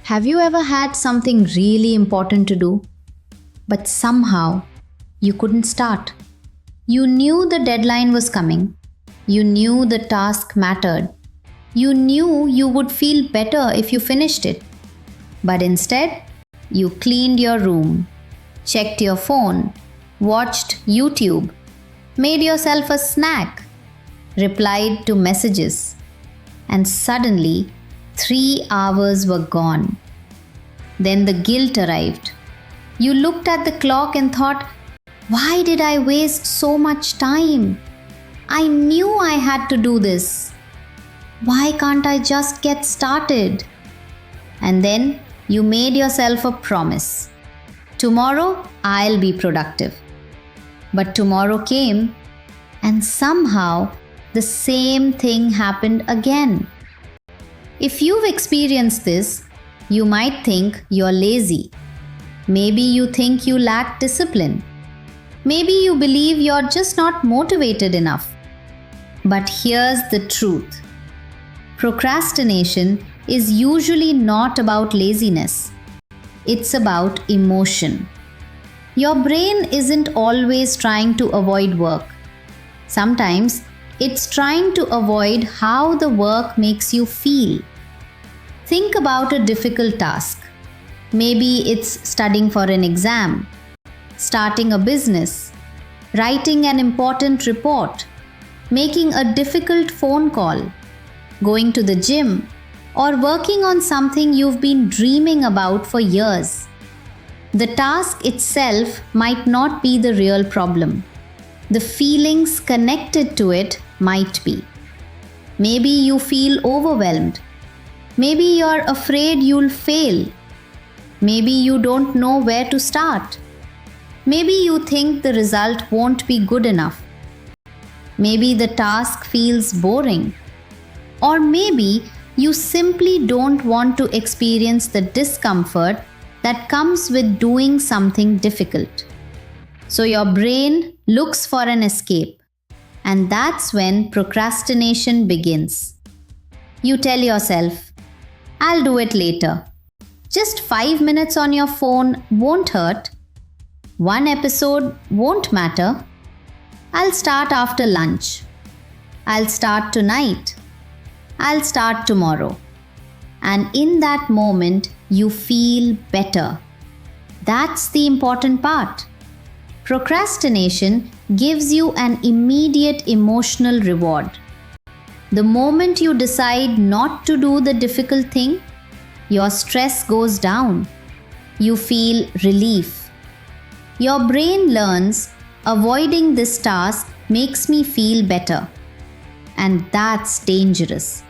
Have you ever had something really important to do, but somehow you couldn't start? You knew the deadline was coming. You knew the task mattered. You knew you would feel better if you finished it. But instead, you cleaned your room, checked your phone, watched YouTube, made yourself a snack, replied to messages, and suddenly 3 hours were gone. Then the guilt arrived. You looked at the clock and thought, why did I waste so much time? I knew I had to do this. Why can't I just get started? And then you made yourself a promise. Tomorrow I'll be productive. But tomorrow came, and somehow the same thing happened again. If you've experienced this, you might think you're lazy. Maybe you think you lack discipline. Maybe you believe you're just not motivated enough. But here's the truth. Procrastination is usually not about laziness. It's about emotion. Your brain isn't always trying to avoid work. Sometimes it's trying to avoid how the work makes you feel. Think about a difficult task. Maybe it's studying for an exam, starting a business, writing an important report, making a difficult phone call, going to the gym, or working on something you've been dreaming about for years. The task itself might not be the real problem. The feelings connected to it might be. Maybe you feel overwhelmed. Maybe you're afraid you'll fail. Maybe you don't know where to start. Maybe you think the result won't be good enough. Maybe the task feels boring. Or maybe you simply don't want to experience the discomfort that comes with doing something difficult. So your brain looks for an escape. And that's when procrastination begins. You tell yourself, I'll do it later. Just 5 minutes on your phone won't hurt. One episode won't matter. I'll start after lunch. I'll start tonight. I'll start tomorrow. And in that moment, you feel better. That's the important part. Procrastination gives you an immediate emotional reward. The moment you decide not to do the difficult thing, your stress goes down. You feel relief. Your brain learns avoiding this task makes me feel better. And that's dangerous.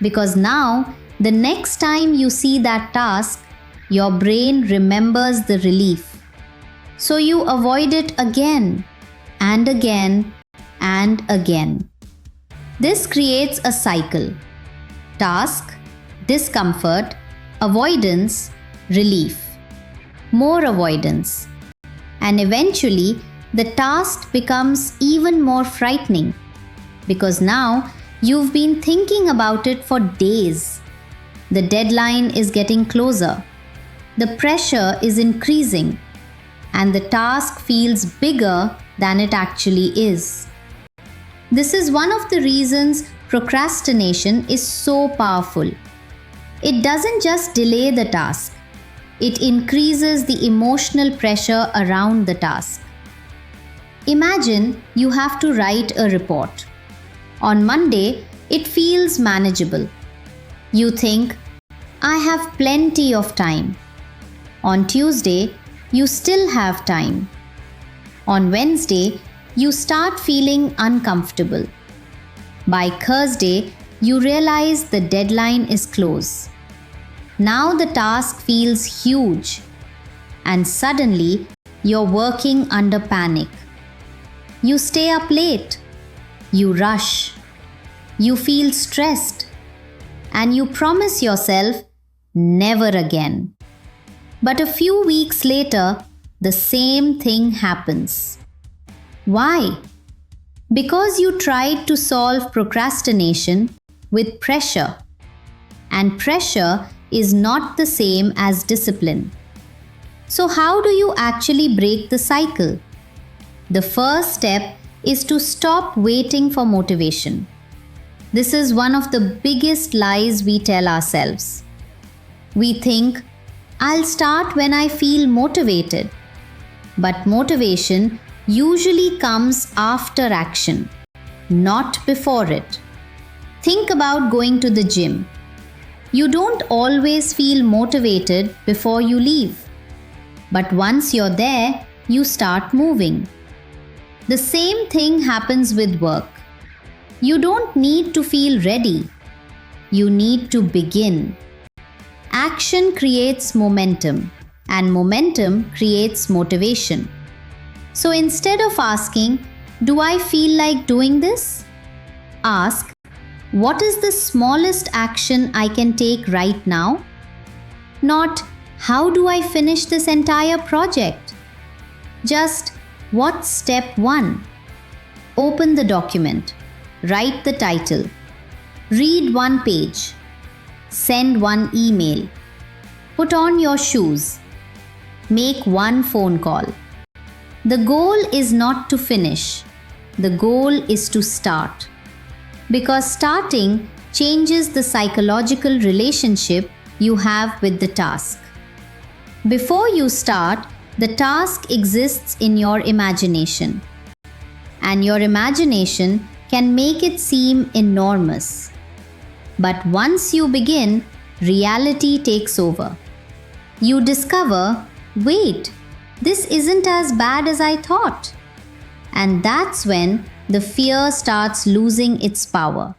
Because now, the next time you see that task, your brain remembers the relief. So you avoid it again and again and again. This creates a cycle. Task, discomfort, avoidance, relief. More avoidance. And eventually, the task becomes even more frightening. Because now, you've been thinking about it for days. The deadline is getting closer. The pressure is increasing. And the task feels bigger than it actually is. This is one of the reasons procrastination is so powerful. It doesn't just delay the task. It increases the emotional pressure around the task. Imagine you have to write a report. On Monday, it feels manageable. You think, I have plenty of time. On Tuesday, you still have time. On Wednesday, you start feeling uncomfortable. By Thursday, you realize the deadline is close. Now the task feels huge. And suddenly, you're working under panic. You stay up late. You rush. You feel stressed. And you promise yourself, never again. But a few weeks later, the same thing happens. Why? Because you tried to solve procrastination with pressure. And pressure is not the same as discipline. So, how do you actually break the cycle? The first step is to stop waiting for motivation. This is one of the biggest lies we tell ourselves. We think, I'll start when I feel motivated. But motivation usually comes after action, not before it. Think about going to the gym. You don't always feel motivated before you leave. But once you're there, you start moving. The same thing happens with work. You don't need to feel ready. You need to begin. Action creates momentum, and momentum creates motivation. So instead of asking, do I feel like doing this? Ask, what is the smallest action I can take right now? Not, how do I finish this entire project? Just, what's step 1? Open the document. Write the title. Read one page. Send one email. Put on your shoes. Make one phone call. The goal is not to finish. The goal is to start. Because starting changes the psychological relationship you have with the task. Before you start, the task exists in your imagination. And your imagination can make it seem enormous. But once you begin, reality takes over. You discover, wait, this isn't as bad as I thought. And that's when the fear starts losing its power.